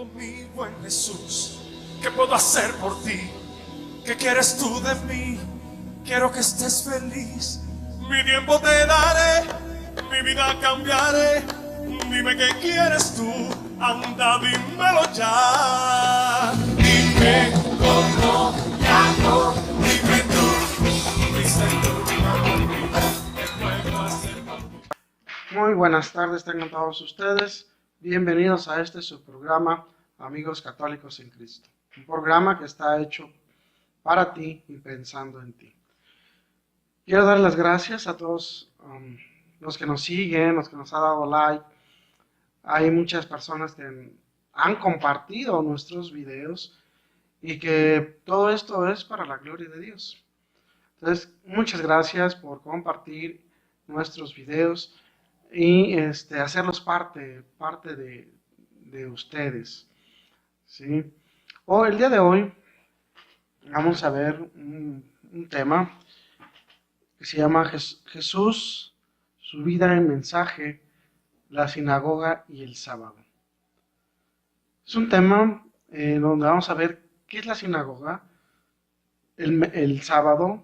Oh, mi buen Jesús, ¿qué puedo hacer por ti? ¿Qué quieres tú de mí? Quiero que estés feliz. Mi tiempo te daré, mi vida cambiaré. Dime qué quieres tú, anda, dímelo ya. Dime cómo te amo, dime tú, dice tú, ¿qué puedo hacer por ti? Muy buenas tardes, tengan todos ustedes. Bienvenidos a este su programa, Amigos Católicos en Cristo. Un programa que está hecho para ti y pensando en ti. Quiero dar las gracias a todos los que nos siguen, los que nos han dado like. Hay muchas personas que han compartido nuestros videos y que todo esto es para la gloria de Dios. Entonces, muchas gracias por compartir nuestros videos y hacerlos parte de ustedes, ¿sí? El día de hoy vamos a ver un tema que se llama Jesús, su vida y mensaje, la sinagoga y el sábado. Es un tema donde vamos a ver qué es la sinagoga, el sábado,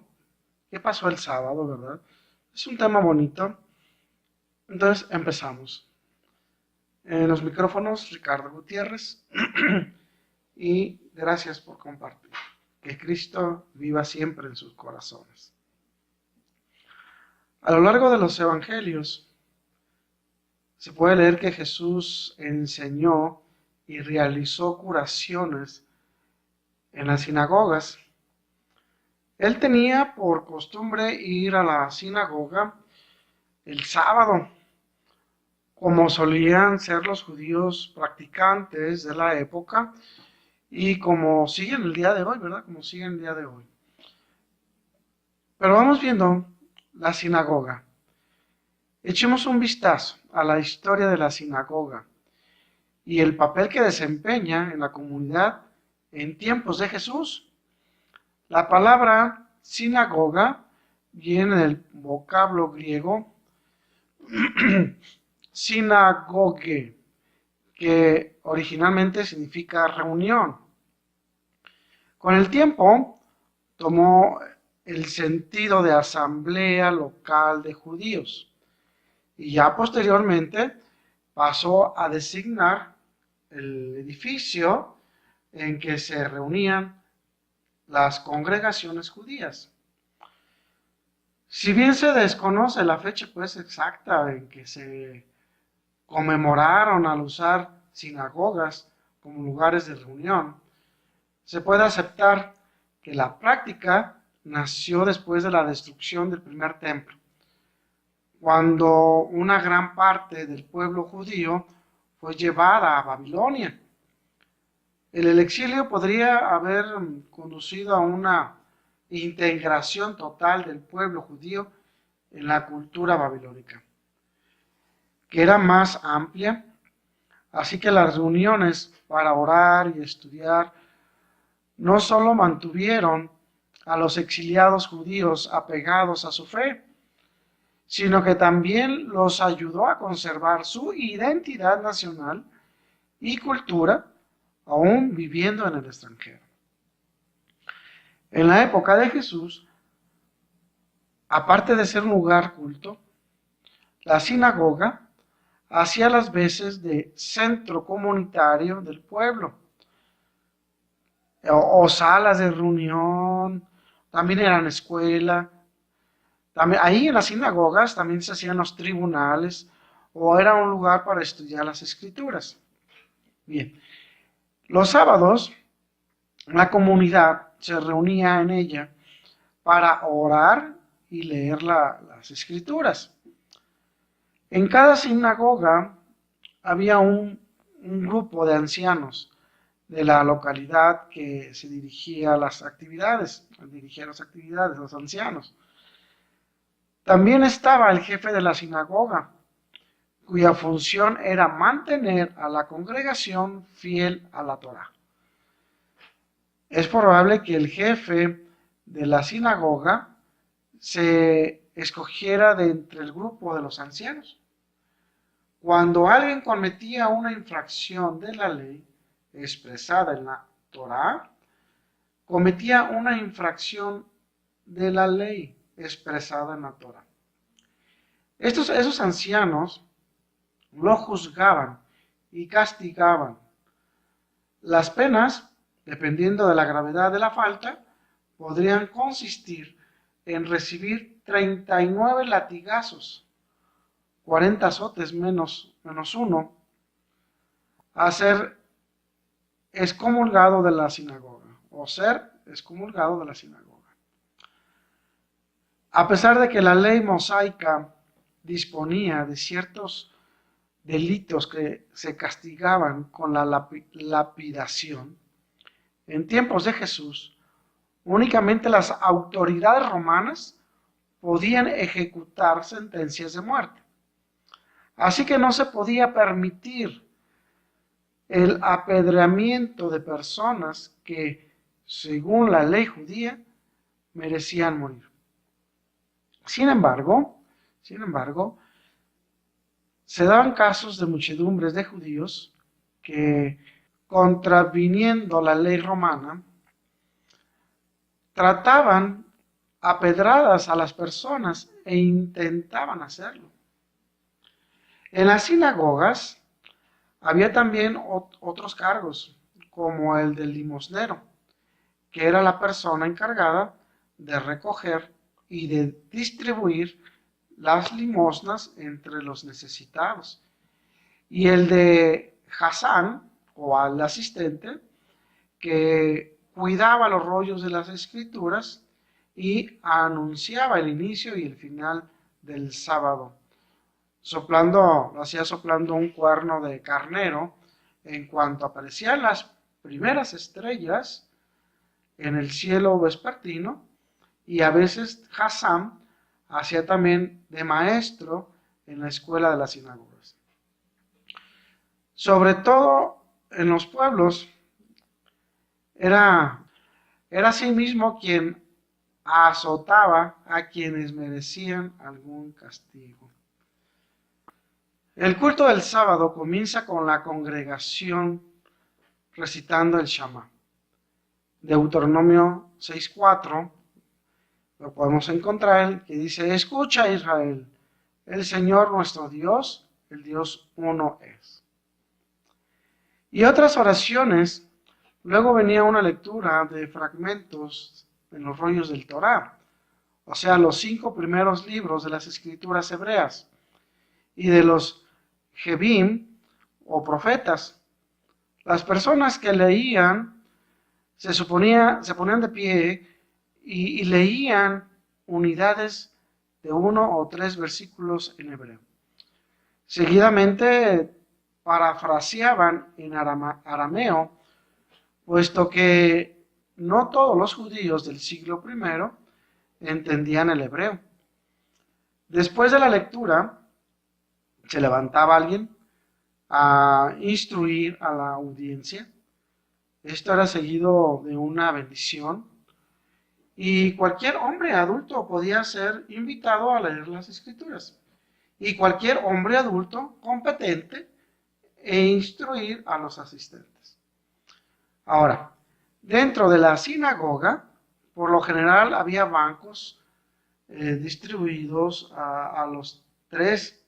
qué pasó el sábado, ¿verdad? Es un tema bonito. Entonces empezamos. En los micrófonos, Ricardo Gutiérrez. Y gracias por compartir. Que Cristo viva siempre en sus corazones. A lo largo de los evangelios se puede leer que Jesús enseñó y realizó curaciones en las sinagogas. Él tenía por costumbre ir a la sinagoga el sábado, como solían ser los judíos practicantes de la época y como siguen el día de hoy, ¿verdad? Como siguen el día de hoy. Pero vamos viendo la sinagoga. Echemos un vistazo a la historia de la sinagoga y el papel que desempeña en la comunidad en tiempos de Jesús. La palabra sinagoga viene del vocablo griego sinagoge, que originalmente significa reunión. Con el tiempo tomó el sentido de asamblea local de judíos y ya posteriormente pasó a designar el edificio en que se reunían las congregaciones judías. Si bien se desconoce la fecha pues exacta en que se conmemoraron al usar sinagogas como lugares de reunión, se puede aceptar que la práctica nació después de la destrucción del primer templo, cuando una gran parte del pueblo judío fue llevada a Babilonia. El exilio podría haber conducido a una integración total del pueblo judío en la cultura babilónica, que era más amplia, así que las reuniones para orar y estudiar no solo mantuvieron a los exiliados judíos apegados a su fe, sino que también los ayudó a conservar su identidad nacional y cultura, aún viviendo en el extranjero. En la época de Jesús, aparte de ser un lugar culto, la sinagoga hacía las veces de centro comunitario del pueblo, o salas de reunión, también eran escuela. También, ahí en las sinagogas también se hacían los tribunales, o era un lugar para estudiar las escrituras. Bien, los sábados la comunidad se reunía en ella para orar y leer las escrituras. En cada sinagoga había un grupo de ancianos de la localidad que se dirigía a las actividades, los ancianos. También estaba el jefe de la sinagoga, cuya función era mantener a la congregación fiel a la Torá. Es probable que el jefe de la sinagoga se escogiera de entre el grupo de los ancianos. Cuando alguien cometía una infracción de la ley, expresada en la Torá, cometía una infracción de la ley expresada en la Torá. Esos ancianos lo juzgaban y castigaban. Las penas, dependiendo de la gravedad de la falta, podrían consistir en recibir 39 latigazos, 40 azotes menos uno, a ser excomulgado de la sinagoga, o ser excomulgado de la sinagoga. A pesar de que la ley mosaica disponía de ciertos delitos que se castigaban con la lapidación, en tiempos de Jesús, únicamente las autoridades romanas podían ejecutar sentencias de muerte. Así que no se podía permitir el apedreamiento de personas que, según la ley judía, merecían morir. Sin embargo, se daban casos de muchedumbres de judíos que, contraviniendo la ley romana, trataban a pedradas a las personas e intentaban hacerlo. En las sinagogas había también otros cargos, como el del limosnero, que era la persona encargada de recoger y de distribuir las limosnas entre los necesitados, y el de Hasán, o al asistente, que cuidaba los rollos de las escrituras y anunciaba el inicio y el final del sábado, hacía soplando un cuerno de carnero en cuanto aparecían las primeras estrellas en el cielo vespertino, y a veces Hasán hacía también de maestro en la escuela de las sinagogas. Sobre todo en los pueblos, era asimismo quien azotaba a quienes merecían algún castigo. El culto del sábado comienza con la congregación recitando el Shama. Deuteronomio 6:4 lo podemos encontrar, que dice: escucha, Israel, el Señor nuestro Dios, el Dios uno es. Y otras oraciones. Luego venía una lectura de fragmentos en los rollos del Torá, o sea, los 5 primeros libros de las escrituras hebreas, y de los Jebim, o profetas. Las personas que leían se ponían de pie y leían unidades de 1 o 3 versículos en hebreo. Seguidamente parafraseaban en arameo, puesto que no todos los judíos del siglo I entendían el hebreo. Después de la lectura, se levantaba alguien a instruir a la audiencia. Esto era seguido de una bendición, y cualquier hombre adulto podía ser invitado a leer las escrituras, y cualquier hombre adulto competente e instruir a los asistentes. Ahora, dentro de la sinagoga, por lo general había bancos distribuidos a los 3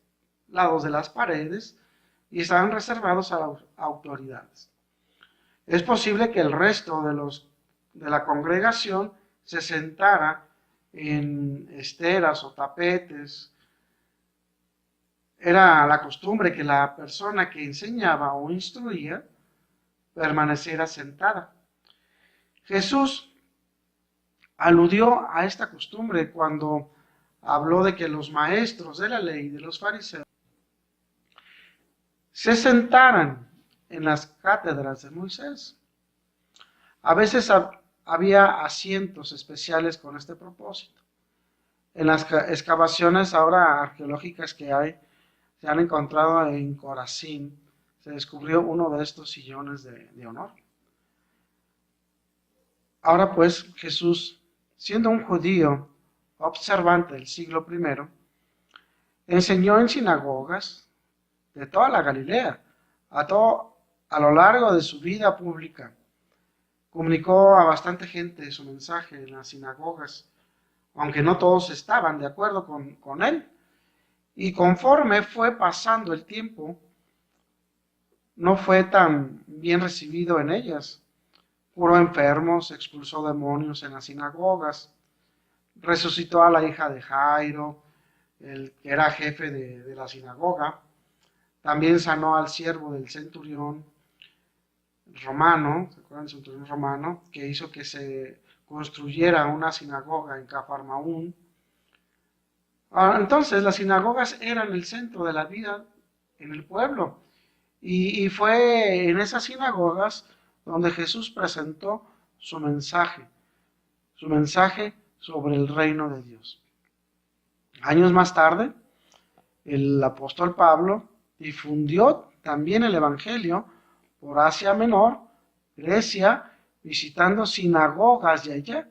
lados de las paredes, y estaban reservados a las autoridades. Es posible que el resto de la congregación se sentara en esteras o tapetes. Era la costumbre que la persona que enseñaba o instruía permaneciera sentada. Jesús aludió a esta costumbre cuando habló de que los maestros de la ley, de los fariseos, se sentaran en las cátedras de Moisés. A veces había asientos especiales con este propósito. En las excavaciones ahora arqueológicas que hay, se han encontrado en Corazín, se descubrió uno de estos sillones de honor. Ahora pues, Jesús, siendo un judío observante del siglo I, enseñó en sinagogas de toda la Galilea, a todo A lo largo de su vida pública, comunicó a bastante gente su mensaje en las sinagogas, aunque no todos estaban de acuerdo con él. Y conforme fue pasando el tiempo, no fue tan bien recibido en ellas. Curó enfermos, expulsó demonios en las sinagogas, resucitó a la hija de Jairo, el que era jefe de la sinagoga. También sanó al siervo del centurión romano, ¿se acuerdan del centurión romano? Que hizo que se construyera una sinagoga en Cafarnaúm. Entonces, las sinagogas eran el centro de la vida en el pueblo. Y fue en esas sinagogas donde Jesús presentó su mensaje sobre el reino de Dios. Años más tarde, el apóstol Pablo difundió también el Evangelio por Asia Menor, Grecia, visitando sinagogas de allá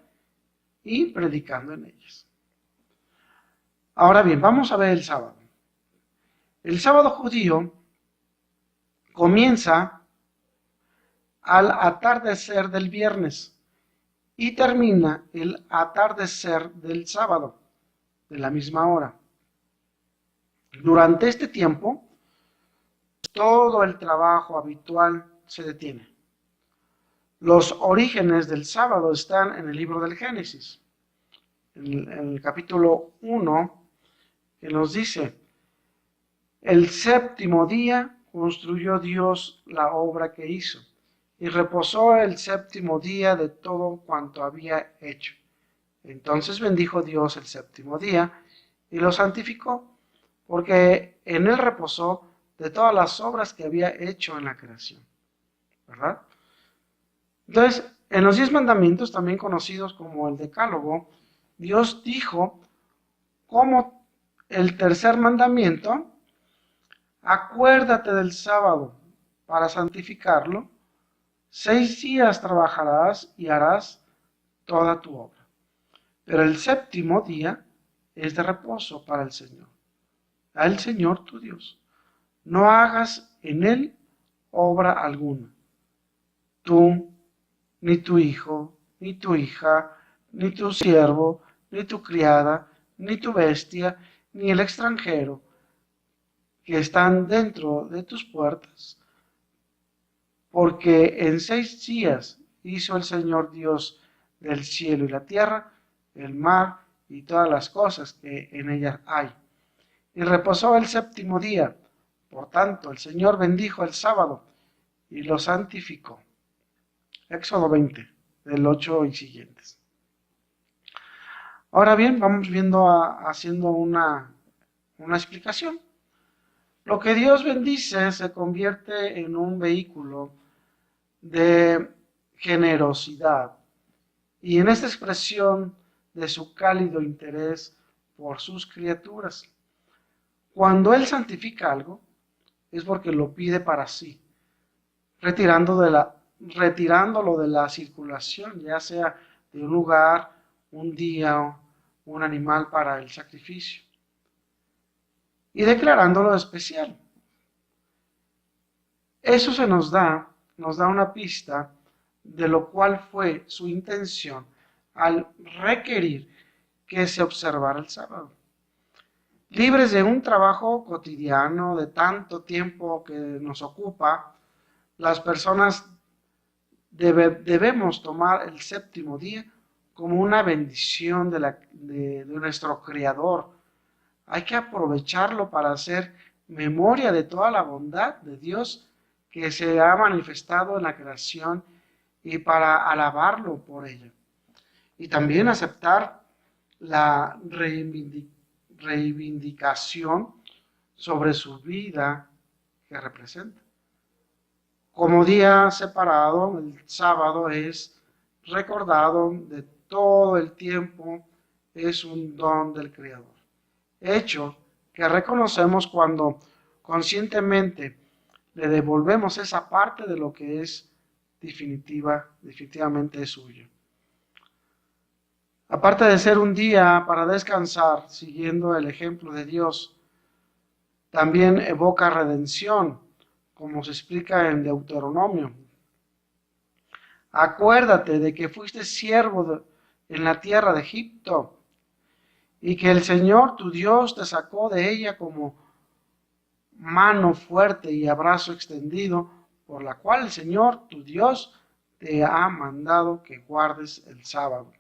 y predicando en ellas. Ahora bien, vamos a ver el sábado. El sábado judío comienza al atardecer del viernes y termina el atardecer del sábado, de la misma hora. Durante este tiempo, todo el trabajo habitual se detiene. Los orígenes del sábado están en el libro del Génesis, en el capítulo 1, que nos dice: el séptimo día construyó Dios la obra que hizo, y reposó el séptimo día de todo cuanto había hecho. Entonces bendijo Dios el séptimo día y lo santificó, porque en él reposó de todas las obras que había hecho en la creación. ¿Verdad? Entonces, en los 10 mandamientos, también conocidos como el Decálogo, Dios dijo como el tercer mandamiento: acuérdate del sábado para santificarlo, 6 días trabajarás y harás toda tu obra. Pero el séptimo día es de reposo para el Señor, al Señor tu Dios. No hagas en él obra alguna, tú, ni tu hijo, ni tu hija, ni tu siervo, ni tu criada, ni tu bestia, ni el extranjero que están dentro de tus puertas, porque en 6 días hizo el Señor Dios del cielo y la tierra, el mar y todas las cosas que en ellas hay. Y reposó el séptimo día. Por tanto, el Señor bendijo el sábado y lo santificó. Éxodo 20, del 8 y siguientes. Ahora bien, vamos viendo haciendo una explicación. Lo que Dios bendice se convierte en un vehículo de generosidad, y en esta expresión de su cálido interés por sus criaturas. Cuando Él santifica algo, es porque lo pide para sí, retirándolo de la circulación, ya sea de un lugar, un día, un animal para el sacrificio, y declarándolo especial. Eso nos da una pista de lo cual fue su intención al requerir que se observara el sábado. Libres de un trabajo cotidiano, de tanto tiempo que nos ocupa, las personas debemos tomar el séptimo día como una bendición de nuestro Creador. Hay que aprovecharlo para hacer memoria de toda la bondad de Dios que se ha manifestado en la creación y para alabarlo por ella. Y también aceptar la reivindicación sobre su vida que representa. Como día separado, el sábado es recordado de todo el tiempo, es un don del Creador. Hecho que reconocemos cuando conscientemente le devolvemos esa parte de lo que es definitivamente es suyo. Aparte de ser un día para descansar, siguiendo el ejemplo de Dios, también evoca redención, como se explica en Deuteronomio. Acuérdate de que fuiste siervo en la tierra de Egipto y que el Señor tu Dios te sacó de ella como mano fuerte y abrazo extendido, por la cual el Señor tu Dios te ha mandado que guardes el sábado.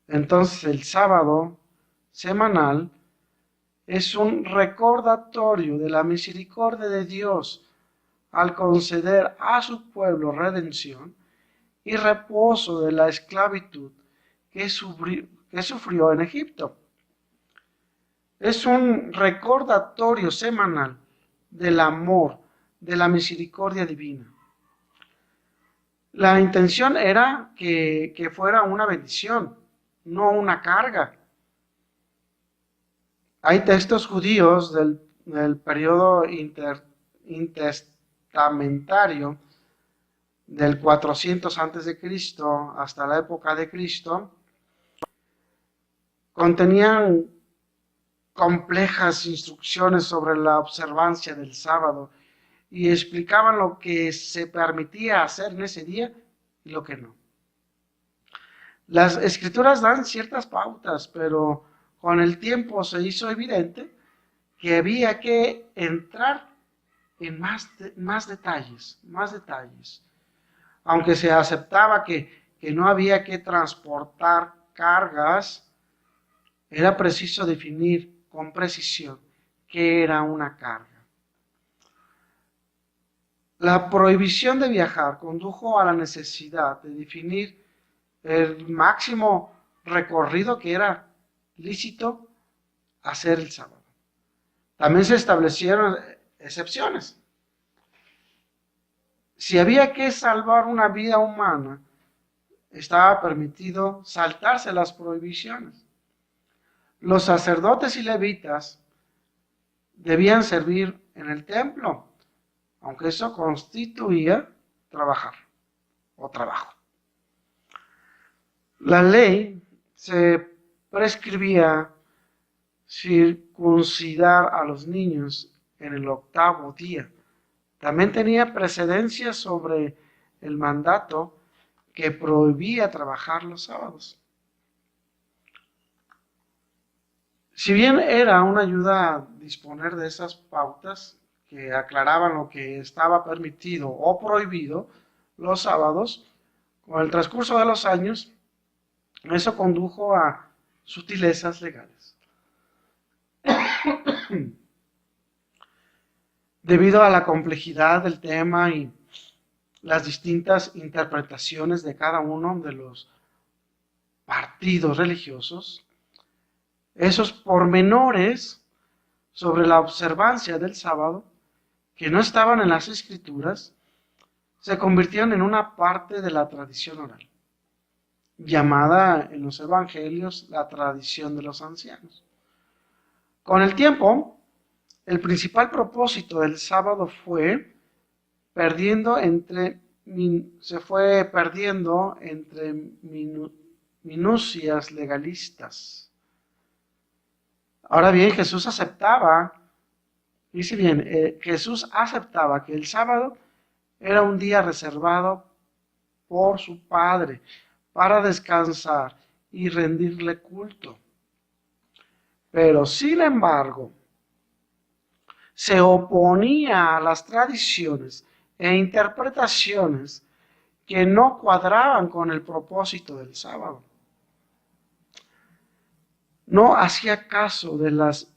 Entonces el sábado semanal es un recordatorio de la misericordia de Dios al conceder a su pueblo redención y reposo de la esclavitud que sufrió en Egipto. Es un recordatorio semanal del amor, de la misericordia divina. La intención era que fuera una bendición, no una carga. Hay textos judíos del periodo intertestamentario del 400 a.C. hasta la época de Cristo, contenían complejas instrucciones sobre la observancia del sábado y explicaban lo que se permitía hacer en ese día y lo que no. Las escrituras dan ciertas pautas, pero con el tiempo se hizo evidente que había que entrar en más detalles. Aunque se aceptaba que no había que transportar cargas, era preciso definir con precisión qué era una carga. La prohibición de viajar condujo a la necesidad de definir el máximo recorrido que era lícito hacer el sábado. También se establecieron excepciones. Si había que salvar una vida humana, estaba permitido saltarse las prohibiciones. Los sacerdotes y levitas debían servir en el templo, aunque eso constituía trabajo. La ley se prescribía circuncidar a los niños en el 8º día. También tenía precedencia sobre el mandato que prohibía trabajar los sábados. Si bien era una ayuda disponer de esas pautas que aclaraban lo que estaba permitido o prohibido los sábados, con el transcurso de los años, eso condujo a sutilezas legales. Debido a la complejidad del tema y las distintas interpretaciones de cada uno de los partidos religiosos, esos pormenores sobre la observancia del sábado que no estaban en las escrituras se convirtieron en una parte de la tradición oral, llamada en los evangelios la tradición de los ancianos. Con el tiempo, el principal propósito del sábado se fue perdiendo entre minucias legalistas. Ahora bien, Jesús aceptaba que el sábado era un día reservado por su Padre para descansar y rendirle culto. Pero, sin embargo, se oponía a las tradiciones e interpretaciones que no cuadraban con el propósito del sábado. No hacía caso de las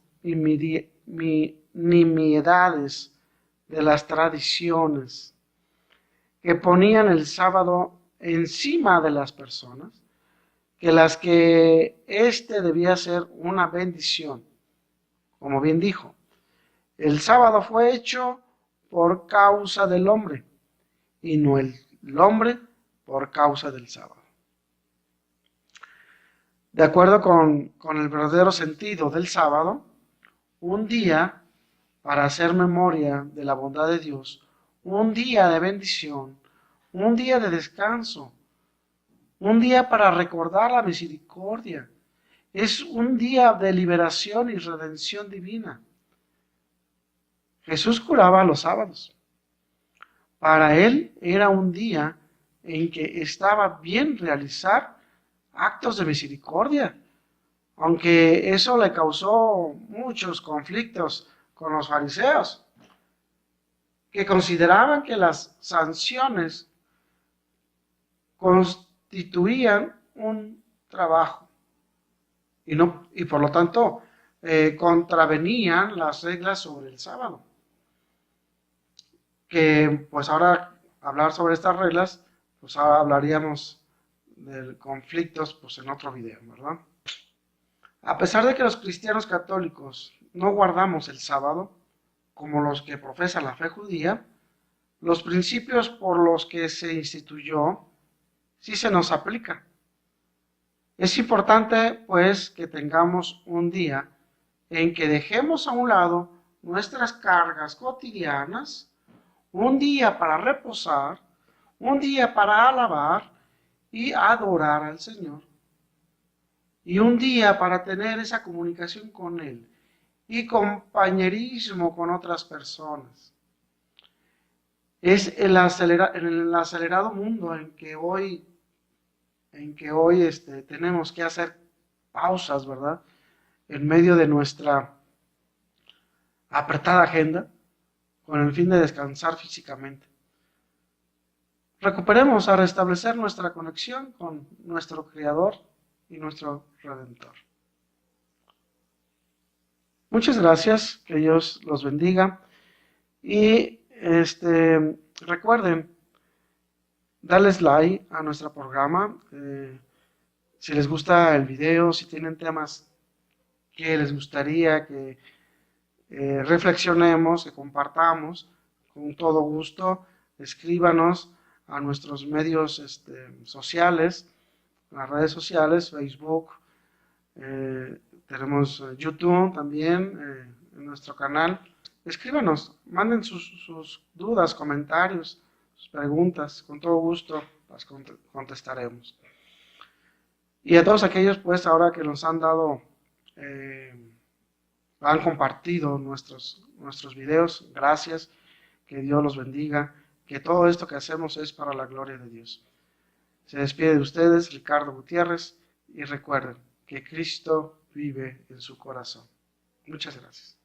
nimiedades de las tradiciones que ponían el sábado encima de las personas, que éste debía ser una bendición. Como bien dijo, el sábado fue hecho por causa del hombre y no el hombre por causa del sábado. De acuerdo con el verdadero sentido del sábado, un día para hacer memoria de la bondad de Dios, un día de bendición, un día de descanso, un día para recordar la misericordia, es un día de liberación y redención divina. Jesús curaba los sábados. Para él era un día en que estaba bien realizar actos de misericordia, aunque eso le causó muchos conflictos con los fariseos, que consideraban que las sanciones constituían un trabajo y por lo tanto contravenían las reglas sobre el sábado. Que pues ahora hablar sobre estas reglas, pues ahora hablaríamos de conflictos pues en otro video, ¿verdad? A pesar de que los cristianos católicos no guardamos el sábado, como los que profesan la fe judía, los principios por los que se instituyó sí se nos aplica. Es importante, pues, que tengamos un día en que dejemos a un lado nuestras cargas cotidianas, un día para reposar, un día para alabar y adorar al Señor, y un día para tener esa comunicación con Él y compañerismo con otras personas. Es en el acelerado mundo en que hoy tenemos que hacer pausas, ¿verdad? En medio de nuestra apretada agenda, con el fin de descansar físicamente. Recuperemos a restablecer nuestra conexión con nuestro Creador y nuestro Redentor. Muchas gracias, que Dios los bendiga. Y recuerden darles like a nuestro programa. Si les gusta el video, si tienen temas que les gustaría que reflexionemos, que compartamos, con todo gusto, escríbanos a nuestros medios sociales, las redes sociales, Facebook, tenemos YouTube también en nuestro canal. Escríbanos, manden sus dudas, comentarios, sus preguntas, con todo gusto las contestaremos. Y a todos aquellos, pues, ahora que nos han dado, han compartido nuestros videos, gracias, que Dios los bendiga, que todo esto que hacemos es para la gloria de Dios. Se despide de ustedes Ricardo Gutiérrez y recuerden que Cristo vive en su corazón. Muchas gracias.